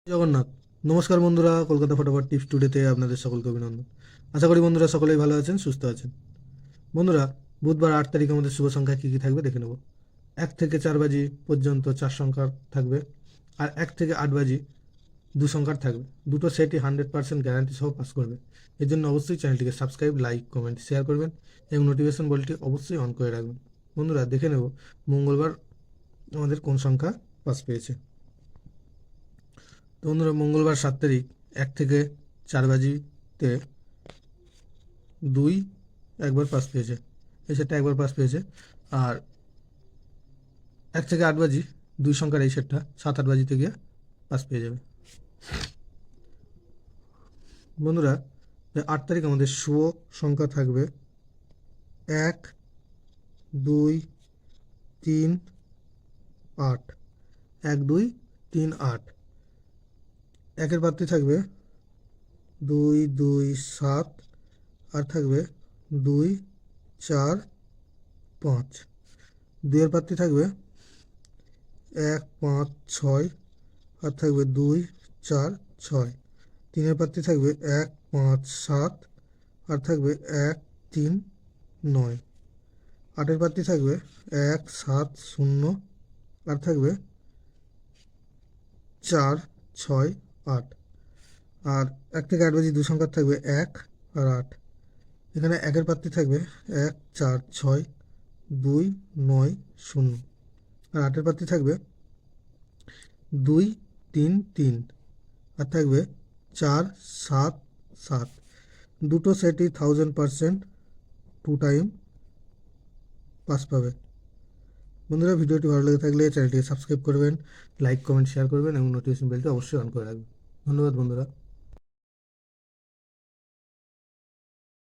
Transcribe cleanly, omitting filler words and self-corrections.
জগন্নাথ। নমস্কার বন্ধুরা, কলকাতা ফটোফট টিপস টুডেতে আপনাদের সকলকে অভিনন্দন। আশা করি বন্ধুরা সকলেই ভালো আছেন, সুস্থ আছেন। বন্ধুরা, বুধবার 8 তারিখ আমাদের শুভ সংখ্যা কী কী থাকবে দেখে নেব। 1 থেকে 4 বাজি পর্যন্ত 4 সংখ্যার থাকবে, আর 1 থেকে 8 বাজি 2 সংখ্যার থাকবে। দুটো সেটই 100% গ্যারান্টি সহ পাস করবে। এর জন্য অবশ্যই চ্যানেলটিকে সাবস্ক্রাইব, লাইক, কমেন্ট, শেয়ার করবেন এবং নোটিফিকেশন বেলটি অবশ্যই অন করে রাখবেন। বন্ধুরা, দেখে নেব মঙ্গলবার আমাদের কোন সংখ্যা পাস পেয়েছে। তো বন্ধুরা, মঙ্গলবার 7 তারিখ 1 থেকে 4 বাজিতে 2 একবার পাস পেয়েছে, এই সেটটা একবার পাস পেয়েছে। আর 1 থেকে 8 বাজি 2 সংখ্যার এই সেটটা 7-8 বাজিতে গিয়ে পাস পেয়ে যাবে। বন্ধুরা, 8 তারিখ আমাদের শুভ সংখ্যা থাকবে 1, 2, 3, 8। 1, 2, 3, 8। একের পাত্রে থাকবে 2, 2, 7, আর থাকবে 2, 4, 5। 2-এর পাত্রে থাকবে 1, 5, 6, আর থাকবে 2, 4, 6। 3-এর পাত্রে থাকবে 1, 5, 7, আর থাকবে 1, 3, 9। 8-এর পাত্রে থাকবে 1, 7, 0, আর থাকবে 4, 6, 8। আর 1 থেকে 8 বাজি 2 সংখ্যার থাকবে 1 আর 8। এখানে 1-এর পাত্রে থাকবে 1, 4, 6, 2, 9, 0। আর 8-এর পাত্রে থাকবে 2, 3, 3, আর থাকবে 4, 7, 7। দুটো সেটই 1000% 2 টাইম পাস পাবে। বন্ধুরা, ভিডিওটি ভালো লেগে থাকলে চ্যানেলটিকে সাবস্ক্রাইব করবেন, লাইক, কমেন্ট, শেয়ার করবেন এবং নোটিফিকেশন বেলটি অবশ্যই অন করে রাখবেন। ধন্যবাদ বন্ধুরা।